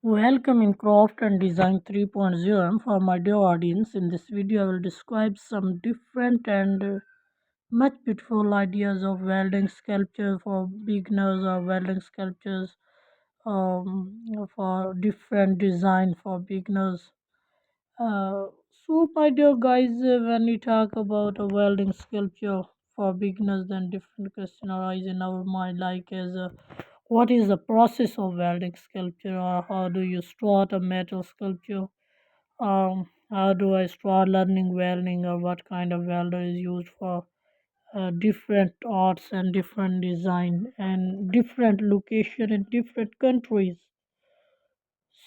Welcome in Craft and Design 3.0 for my dear audience. In this video, I will describe some different and much beautiful ideas of welding sculpture for beginners or welding sculptures for different design for beginners. Uh, so, my dear guys, when we talk about a welding sculpture for beginners, then different questions arise in our mind, like what is the process of welding sculpture, or how do you start a metal sculpture? How do I start learning welding, or what kind of welder is used for different arts and different design and different location in different countries?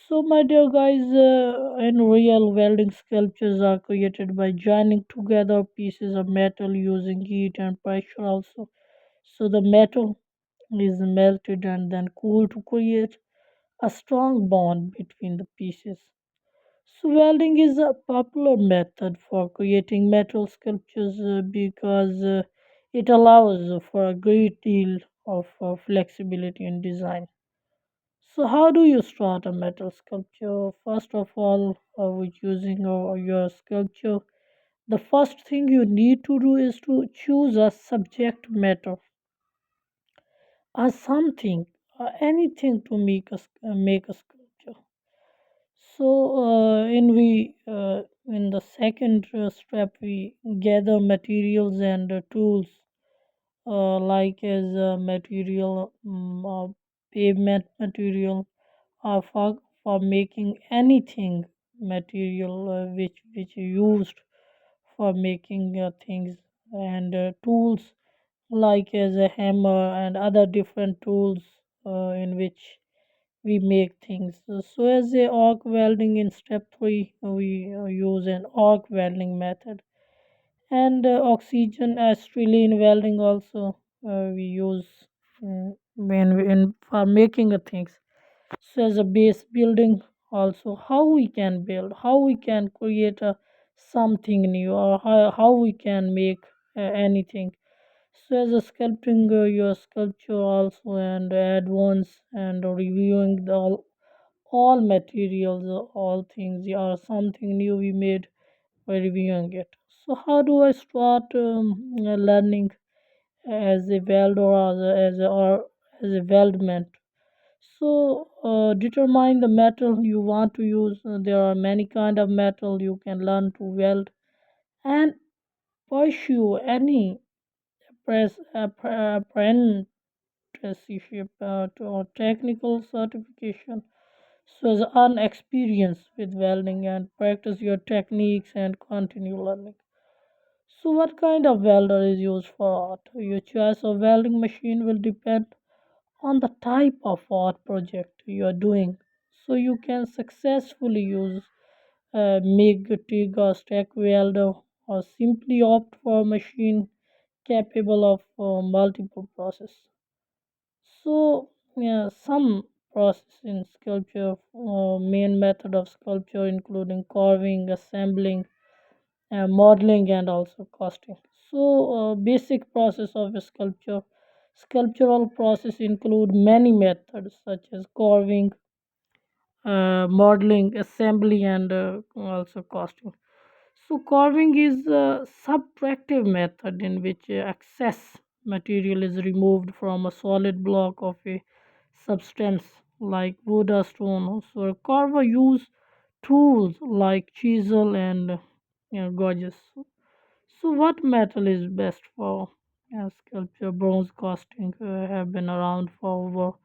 So, my dear guys, in real welding sculptures are created by joining together pieces of metal using heat and pressure also. So, the metal is melted and then cooled to create a strong bond between the pieces. So, welding is a popular method for creating metal sculptures because it allows for a great deal of flexibility in design. So, how do you start a metal sculpture? First of all, with using your sculpture, the first thing you need to do is to choose a subject matter or something or anything to make a sculpture. So, in the second step, we gather materials and tools like as material, pavement material, for making anything material which used for making things and tools like as a hammer and other different tools in which we make things. So as a arc welding in step 3, we use an arc welding method and oxygen acetylene welding also we use when we in for making a things. So as a base building also how we can build, how we can create a something new or how we can make anything. So as a sculpting your sculpture also and advance and reviewing the all materials, all things or something new we made by reviewing it. So how do I start learning as a weld or as a weldment? So determine the metal you want to use. There are many kind of metal you can learn to weld and pursue any apprenticeship or technical certification. So as earn experience with welding and practice your techniques and continue learning. So what kind of welder is used for art? Your choice of welding machine will depend on the type of art project you are doing. So you can successfully use MIG, TIG or stack welder or simply opt for a machine capable of multiple process. So yeah, some process in sculpture, main method of sculpture including carving, assembling, modeling and also casting. So basic process of a sculpture. Sculptural process include many methods such as carving, modeling, assembly, and also casting. So carving is a subtractive method in which excess material is removed from a solid block of a substance like wood or stone. So a carver use tools like chisel and gouges. So what metal is best for sculpture? Bronze casting have been around for over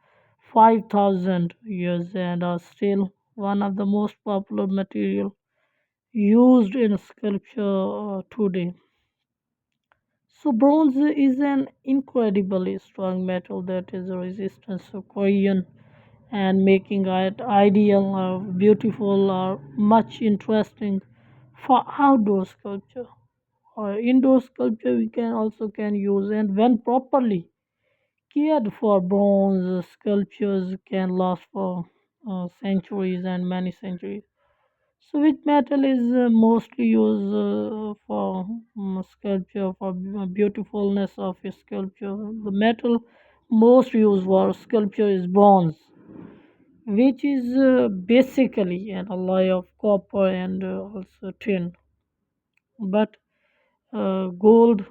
5,000 years and are still one of the most popular material used in sculpture today. So bronze is an incredibly strong metal that is resistant to corrosion and making it ideal, beautiful, or much interesting for outdoor sculpture. Or indoor sculpture we can also can use, and when properly cared for, bronze sculptures can last for centuries and many centuries. So which metal is mostly used for sculpture, for beautifulness of a sculpture? The metal most used for sculpture is bronze, which is basically an alloy of copper and also tin. But gold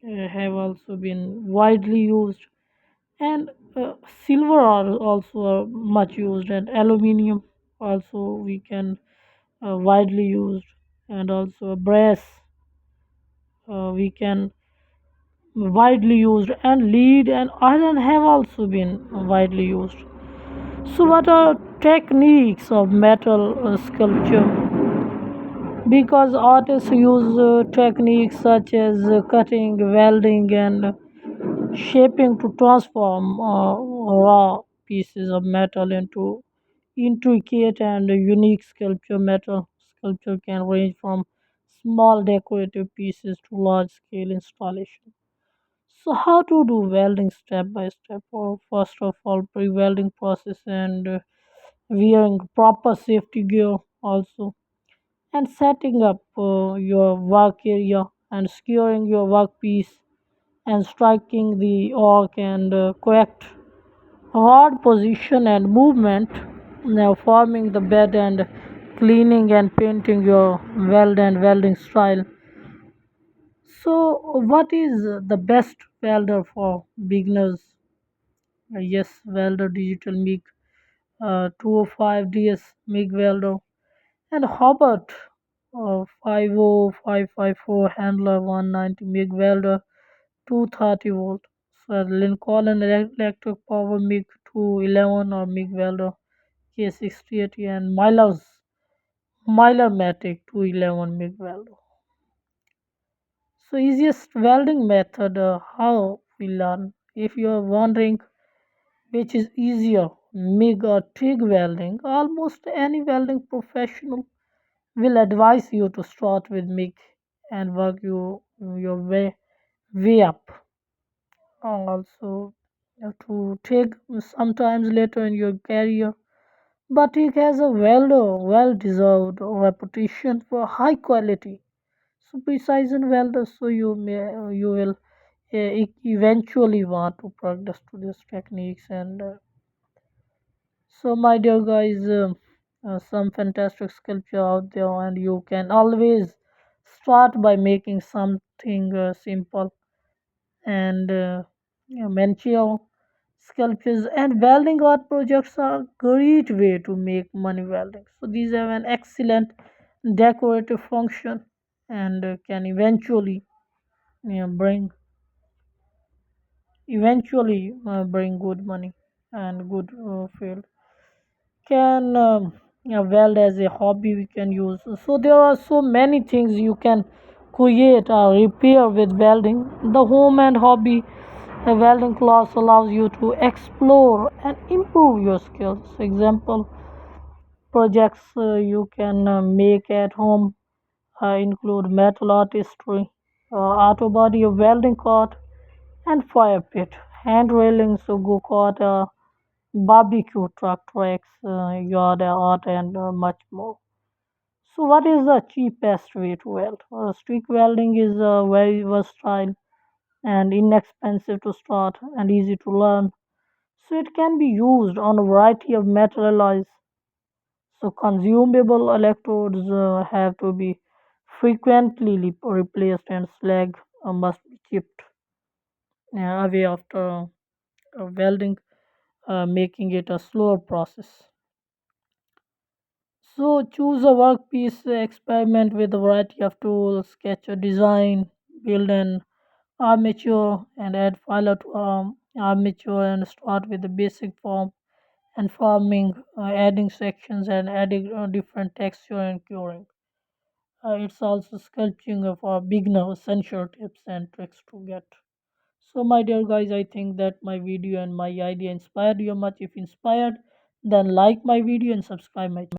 have also been widely used, and silver are also much used, and aluminium also we can widely used, and also brass we can widely used, and lead and iron have also been widely used. So what are techniques of metal sculpture? Because artists use techniques such as cutting, welding, and shaping to transform raw pieces of metal into intricate and unique sculpture. Metal sculpture can range from small decorative pieces to large scale installation. So how to do welding step by step? Or first of all, pre-welding process and wearing proper safety gear also, and setting up your work area and securing your workpiece and striking the arc and correct rod position and movement, now forming the bed and cleaning and painting your weld and welding style. So what is the best welder for beginners? Yes, welder digital MIG 205 DS MIG welder, and Hobart 50554 handler 190 MIG welder 230 volt. So Lincoln electric power MIG 211 or MIG welder K680, and Mylar-Matic 211 MIG welder. So easiest welding method, how we learn. If you are wondering which is easier, MIG or TIG welding, almost any welding professional will advise you to start with MIG and work your way up. Also, to TIG sometimes later in your career, but it has a well-deserved reputation for high quality. So precision welder, so you will eventually want to practice to these techniques. And so my dear guys, some fantastic sculpture out there, and you can always start by making something simple, and miniature sculptures and welding art projects are a great way to make money welding. So these have an excellent decorative function and can bring bring good money and good field. Can weld as a hobby we can use. So there are so many things you can create or repair with welding. The home and hobby welding class allows you to explore and improve your skills. Example projects you can make at home include metal artistry, auto body, a welding cart, and fire pit, hand railings, go kart, barbecue truck tracks, yard art, and much more. So, what is the cheapest way to weld? Stick welding is very versatile and inexpensive to start and easy to learn. So, it can be used on a variety of metal alloys. So, consumable electrodes have to be frequently replaced, and slag must be chipped away after welding, making it a slower process. So choose a workpiece, experiment with a variety of tools, sketch a design, build an armature, and add filer to armature, and start with the basic form and forming, adding sections and adding different texture and curing. It's also sculpting for beginner essential tips and tricks to get. So my dear guys, I think that my video and my idea inspired you much. If inspired, then like my video and subscribe my channel.